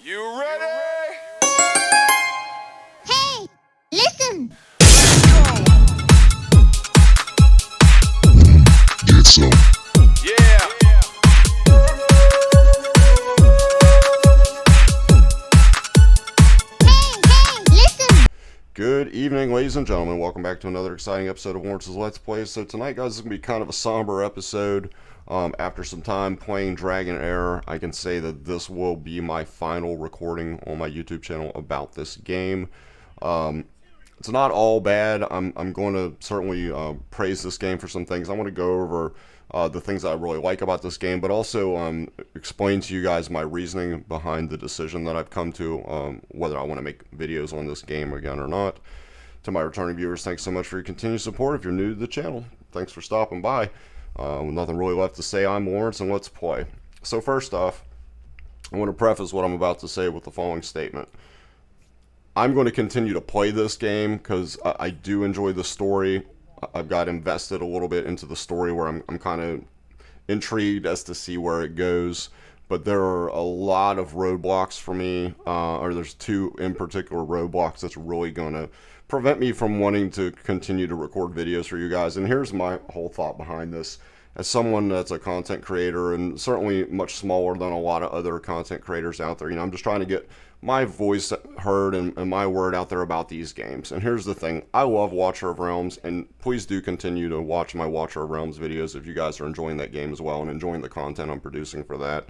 You ready? Hey, listen! Get some. Yeah. Hey, listen! Good evening, ladies and gentlemen. Welcome back to another exciting episode of Lawrence's Let's Play. So tonight, guys, is going to be kind of a somber episode. After some time playing Dragonheir, I can say that this will be my final recording on my YouTube channel about this game. It's not all bad. I'm going to certainly praise this game for some things. I want to go over the things that I really like about this game, but also explain to you guys my reasoning behind the decision that I've come to, whether I want to make videos on this game again or not. To my returning viewers, thanks so much for your continued support. If you're new to the channel, thanks for stopping by. Nothing really left to say. I'm Lawrence, and let's play. So first off, I want to preface what I'm about to say with the following statement. I'm going to continue to play this game because I do enjoy the story. I've got invested a little bit into the story where I'm kind of intrigued as to see where it goes. But there are a lot of roadblocks for me, or there's two in particular roadblocks that's really going to prevent me from wanting to continue to record videos for you guys. And here's my whole thought behind this. As someone that's a content creator and certainly much smaller than a lot of other content creators out there, I'm just trying to get my voice heard and my word out there about these games. And here's the thing. I love Watcher of Realms, and please do continue to watch my Watcher of Realms videos if you guys are enjoying that game as well and enjoying the content I'm producing for that.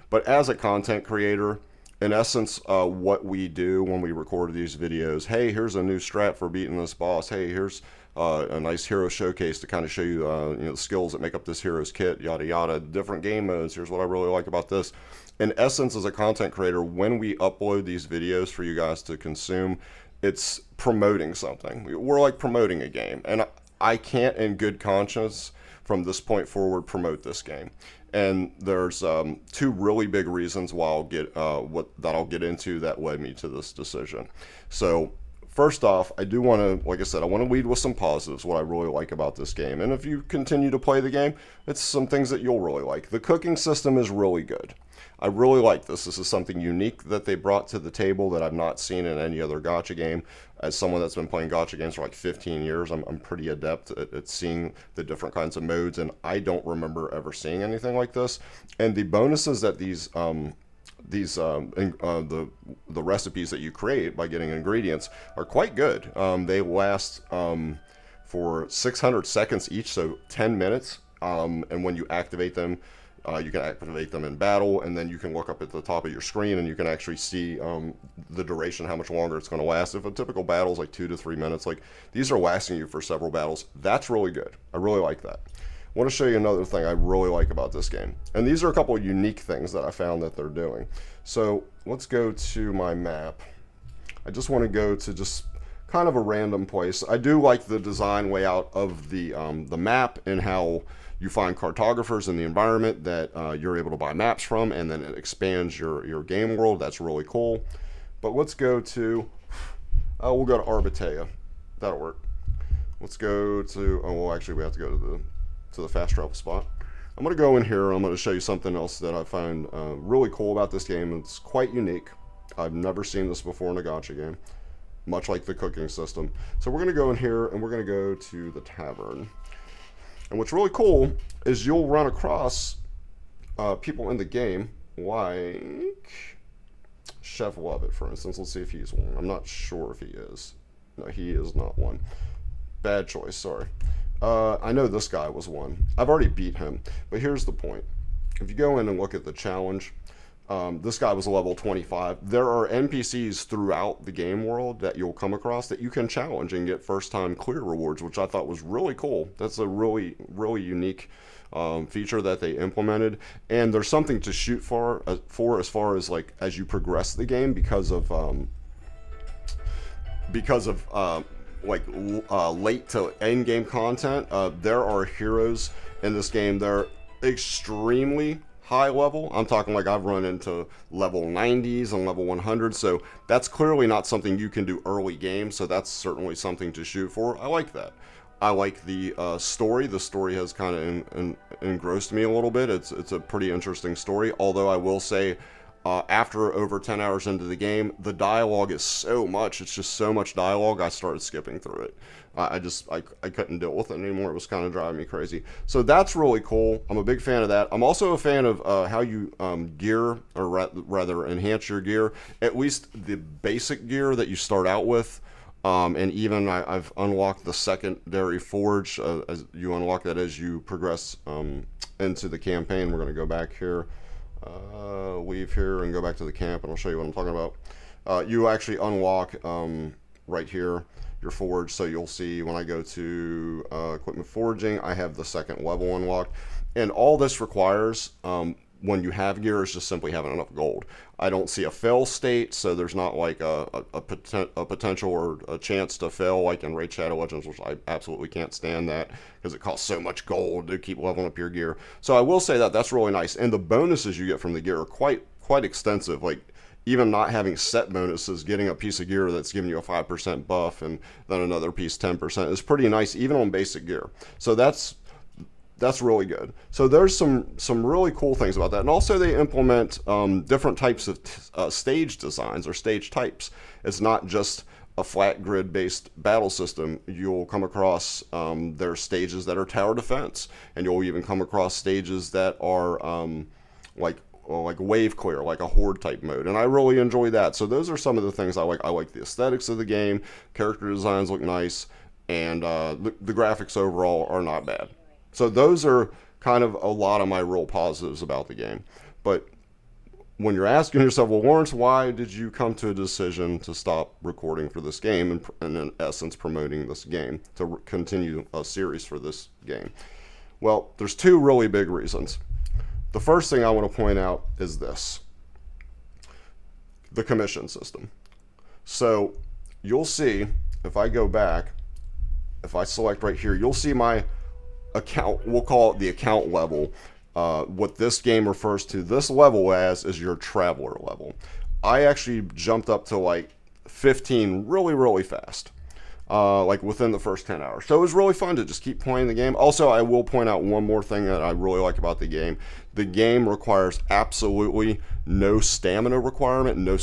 But as a content creator, in essence, what we do when we record these videos, hey, here's a new strat for beating this boss. Hey, here's a nice hero showcase to kind of show you, the skills that make up this hero's kit, yada yada, different game modes. Here's what I really like about this. In essence, as a content creator, when we upload these videos for you guys to consume, it's promoting something. We're like promoting a game, and I can't, in good conscience, from this point forward, promote this game. And there's two really big reasons why I'll get into that led me to this decision. So first off, I do want to, like I said, I want to lead with some positives, what I really like about this game. And if you continue to play the game, it's some things that you'll really like. The cooking system is really good. I really like this. This is something unique that they brought to the table that I've not seen in any other gacha game. As someone that's been playing gacha games for like 15 years, I'm pretty adept at seeing the different kinds of modes, and I don't remember ever seeing anything like this. And the bonuses that the recipes that you create by getting ingredients are quite good. They last for 600 seconds each, so 10 minutes. And when you activate them, you can activate them in battle, and then you can look up at the top of your screen and you can actually see the duration, how much longer it's going to last. If a typical battle is like 2 to 3 minutes, like these are lasting you for several battles. That's really good. I really like that. I want to show you another thing I really like about this game. And these are a couple of unique things that I found that they're doing. So let's go to my map. I just want to go to just kind of a random place. I do like the design layout of the map and how you find cartographers in the environment that you're able to buy maps from, and then it expands your game world. That's really cool. But let's go to, we'll go to Arbitea. That'll work. Let's go to, well, actually we have to go to the fast travel spot. I'm going to go in here. I'm going to show you something else that I find really cool about this game. It's quite unique. I've never seen this before in a gacha game, much like the cooking system. So we're going to go in here and we're going to go to the tavern. And what's really cool is you'll run across people in the game like Chef Lovett, for instance. Let's see if he's one. I'm not sure if he is. No, he is not one. Bad choice, sorry. I know this guy was one. I've already beat him, but here's the point. If you go in and look at the challenge, this guy was a level 25. There are NPCs throughout the game world that you'll come across that you can challenge and get first-time clear rewards, which I thought was really cool. That's a really, really unique feature that they implemented. And there's something to shoot for as far as like as you progress the game because of late to end game content. There are heroes in this game. They're extremely high level. I'm talking like I've run into level 90s and level 100, so that's clearly not something you can do early game, so that's certainly something to shoot for. I like that. I like the story. The story has kind of engrossed me a little bit. It's a pretty interesting story, although I will say after over 10 hours into the game, the dialogue is so much. It's just so much dialogue. I started skipping through it. I couldn't deal with it anymore. It was kind of driving me crazy. So that's really cool. I'm a big fan of that. I'm also a fan of how you gear, or rather enhance your gear. At least the basic gear that you start out with. And even I've unlocked the secondary forge. As you unlock that as you progress into the campaign. We're going to go back here. Leave here and go back to the camp, and I'll show you what I'm talking about. You actually unlock right here your forge, so you'll see when I go to equipment forging, I have the second level unlocked, and all this requires when you have gear is just simply having enough gold. I don't see a fail state, so there's not like a potential or a chance to fail like in Raid Shadow Legends, which I absolutely can't stand that because it costs so much gold to keep leveling up your gear. So I will say that that's really nice, and the bonuses you get from the gear are quite extensive. Like even not having set bonuses, getting a piece of gear that's giving you a 5% buff and then another piece 10% is pretty nice even on basic gear. So that's really good. So there's some really cool things about that. And also they implement different types of stage designs or stage types. It's not just a flat grid based battle system. You'll come across there are stages that are tower defense, and you'll even come across stages that are like wave clear, like a horde type mode, and I really enjoy that. So those are some of the things I like. I like the aesthetics of the game. Character designs look nice, and the graphics overall are not bad. So those are kind of a lot of my real positives about the game. But when you're asking yourself, well, Lawrence, why did you come to a decision to stop recording for this game and in essence promoting this game, to continue a series for this game? Well, there's two really big reasons. The first thing I want to point out is this: the commission system. So you'll see, if I go back, if I select right here, you'll see my account. We'll call it the account level. What this game refers to this level as is your traveler level. I actually jumped up to like 15 really fast, like within the first 10 hours. So it was really fun to just keep playing the game. Also, I will point out one more thing that I really like about the game. The game requires absolutely no stamina requirement, no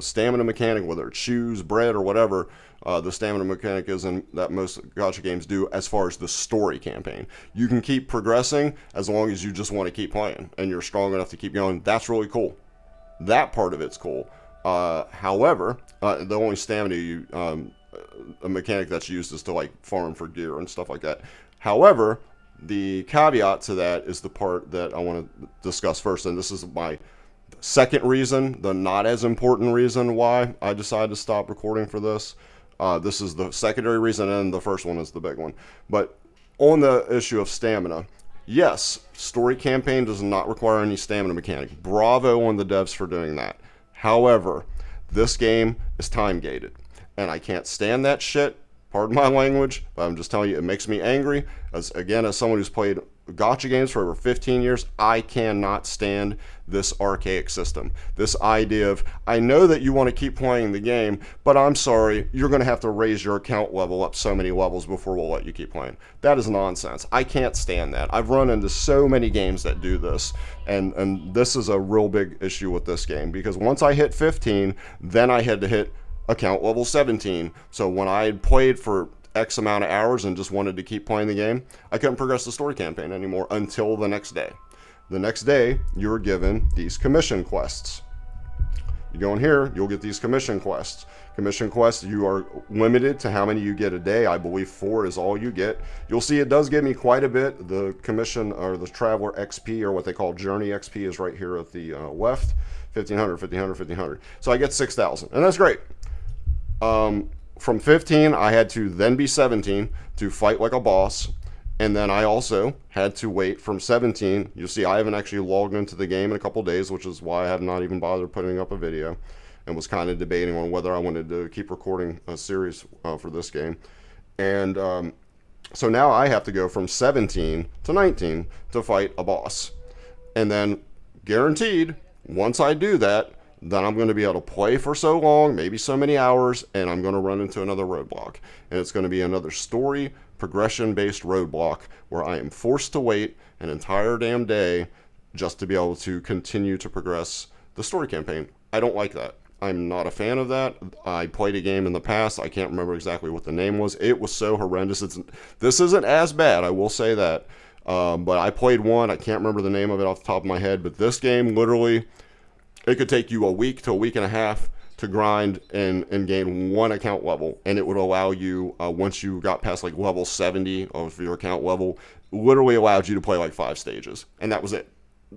stamina mechanic, whether it's shoes, bread, or whatever. The stamina mechanic is in that most gacha games do as far as the story campaign. You can keep progressing as long as you just want to keep playing and you're strong enough to keep going. That's really cool. That part of it's cool. However, the only stamina a mechanic that's used is to like farm for gear and stuff like that. However, the caveat to that is the part that I want to discuss first, and this is my second reason, the not as important reason why I decided to stop recording for this. This is the secondary reason, and the first one is the big one. But on the issue of stamina, yes, story campaign does not require any stamina mechanic. Bravo on the devs for doing that. However, this game is time gated, and I can't stand that shit. Pardon my language, but I'm just telling you, it makes me angry. As someone who's played gacha games for over 15 years, I cannot stand this archaic system. This idea of, I know that you want to keep playing the game, but I'm sorry, you're going to have to raise your account level up so many levels before we'll let you keep playing. That is nonsense. I can't stand that. I've run into so many games that do this, and this is a real big issue with this game, because once I hit 15, then I had to hit account level 17. So when I had played for X amount of hours and just wanted to keep playing the game, I couldn't progress the story campaign anymore until the next day. The next day, you were given these commission quests. You go in here, you'll get these commission quests. Commission quests, you are limited to how many you get a day. I believe 4 is all you get. You'll see it does give me quite a bit. The commission, or the traveler XP, or what they call journey XP, is right here at the left. 1500, 1500, 1500. So I get 6,000, and that's great. From 15, I had to then be 17 to fight like a boss. And then I also had to wait from 17. You'll see I haven't actually logged into the game in a couple days, which is why I have not even bothered putting up a video, and was kind of debating on whether I wanted to keep recording a series for this game. And so now I have to go from 17 to 19 to fight a boss. And then guaranteed, once I do that, then I'm going to be able to play for so long, maybe so many hours, and I'm going to run into another roadblock. And it's going to be another story, progression-based roadblock where I am forced to wait an entire damn day just to be able to continue to progress the story campaign. I don't like that. I'm not a fan of that. I played a game in the past. I can't remember exactly what the name was. It was so horrendous. This isn't as bad, I will say that. But I played one. I can't remember the name of it off the top of my head. But this game, literally, it could take you a week to a week and a half to grind and gain one account level. And it would allow you, once you got past like level 70 of your account level, literally allowed you to play like 5 stages. And that was it.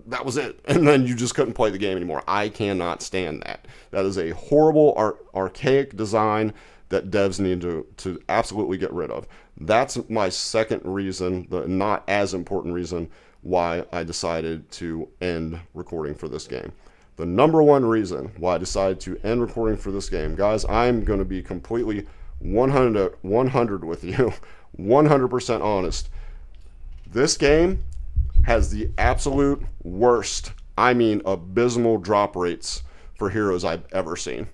That was it. And then you just couldn't play the game anymore. I cannot stand that. That is a horrible, archaic design that devs need to absolutely get rid of. That's my second reason, the not as important reason, why I decided to end recording for this game. The number one reason why I decided to end recording for this game, guys, I'm going to be completely 100 with you, 100% honest. This game has the absolute worst, I mean abysmal drop rates for heroes I've ever seen.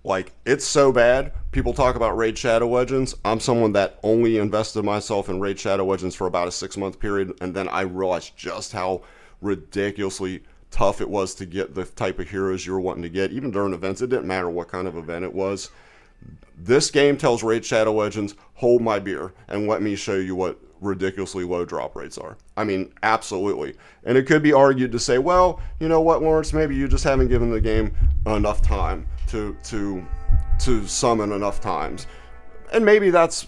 Like, it's so bad. People talk about Raid Shadow Legends. I'm someone that only invested myself in Raid Shadow Legends for about a 6-month period, and then I realized just how ridiculously tough it was to get the type of heroes you were wanting to get. Even during events, it didn't matter what kind of event it was. This game tells Raid Shadow Legends, hold my beer and let me show you what ridiculously low drop rates are. I mean, absolutely. And it could be argued to say, well, you know what, Lawrence, maybe you just haven't given the game enough time to summon enough times. And maybe that's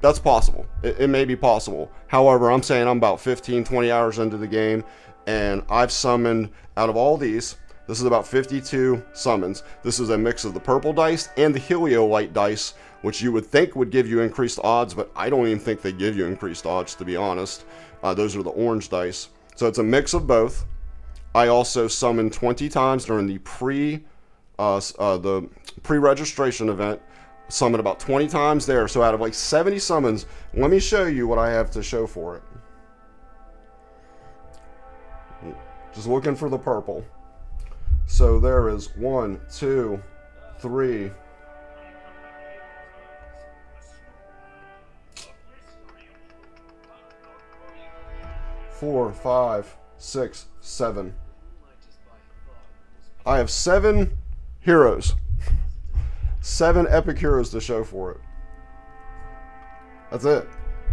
possible. It may be possible. However, I'm saying I'm about 15, 20 hours into the game, and I've summoned, out of all these, this is about 52 summons. This is a mix of the purple dice and the Heliolite dice, which you would think would give you increased odds, but I don't even think they give you increased odds, to be honest. Those are the orange dice. So it's a mix of both. I also summoned 20 times during the pre-registration event. Summoned about 20 times there. So out of like 70 summons, let me show you what I have to show for it. Just looking for the purple. So there is 1, 2, 3, 4, 5, 6, 7. I have 7 heroes. 7 epic heroes to show for it. That's it.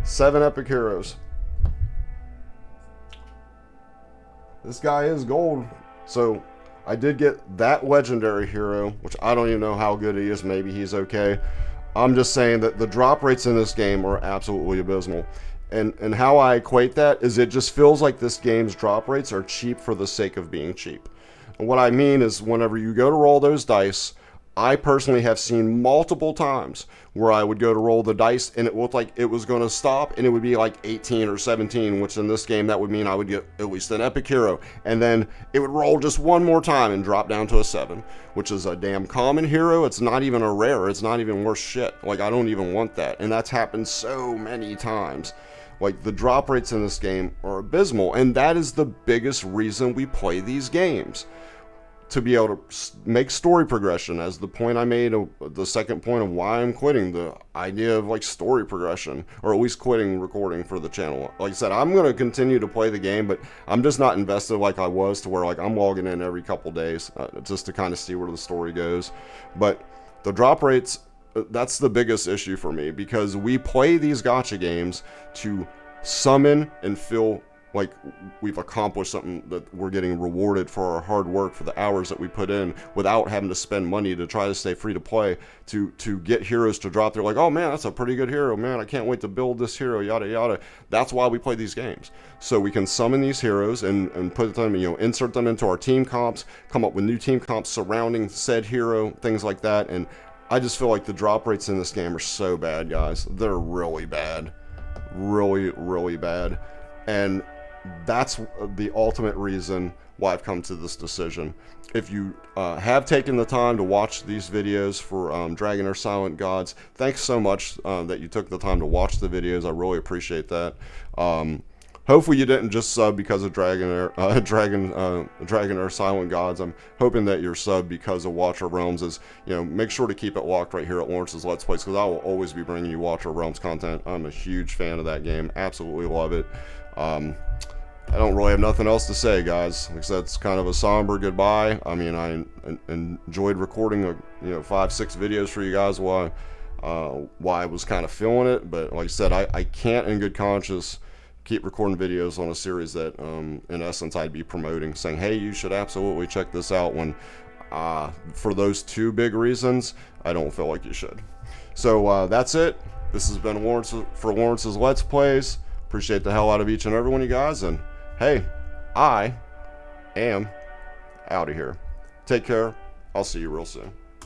7 epic heroes. This guy is gold. So I did get that legendary hero, which I don't even know how good he is. Maybe he's okay. I'm just saying that the drop rates in this game are absolutely abysmal. And how I equate that is it just feels like this game's drop rates are cheap for the sake of being cheap. And what I mean is whenever you go to roll those dice, I personally have seen multiple times where I would go to roll the dice and it looked like it was going to stop and it would be like 18 or 17, which in this game that would mean I would get at least an epic hero. And then it would roll just one more time and drop down to a 7, which is a damn common hero. It's not even a rare. It's not even worth shit. Like, I don't even want that. And that's happened so many times. Like, the drop rates in this game are abysmal. And that is the biggest reason we play these games. To be able to make story progression, as the point I made, the second point of why I'm quitting, the idea of like story progression, or at least quitting recording for the channel. Like I said, I'm going to continue to play the game, but I'm just not invested like I was, to where like I'm logging in every couple days just to kind of see where the story goes. But the drop rates, that's the biggest issue for me, because we play these gacha games to summon and feel like we've accomplished something, that we're getting rewarded for our hard work, for the hours that we put in, without having to spend money to try to stay free to play, to get heroes to drop. They're like, oh man, that's a pretty good hero, man, I can't wait to build this hero, yada yada. That's why we play these games, so we can summon these heroes and put them, insert them into our team comps, come up with new team comps surrounding said hero, things like that. And I just feel like the drop rates in this game are so bad, guys. They're really bad, really bad. And that's the ultimate reason why I've come to this decision. If you have taken the time to watch these videos for Dragonheir Silent Gods, thanks so much that you took the time to watch the videos. I really appreciate that. Hopefully you didn't just sub because of Dragonheir Silent Gods. I'm hoping that you're subbed because of Watcher Realms. Make sure to keep it locked right here at Lawrence's Let's Plays, because I will always be bringing you Watcher Realms content. I'm a huge fan of that game. Absolutely love it. I don't really have nothing else to say, guys. Like I said, it's kind of a somber goodbye. I mean, I enjoyed recording, 5-6 videos for you guys while I was kind of feeling it. But like I said, I can't in good conscience keep recording videos on a series that, in essence, I'd be promoting, saying, hey, you should absolutely check this out, when for those two big reasons, I don't feel like you should. So that's it. This has been Lawrence's Let's Plays. Appreciate the hell out of each and every one of you guys, and hey, I am out of here. Take care. I'll see you real soon.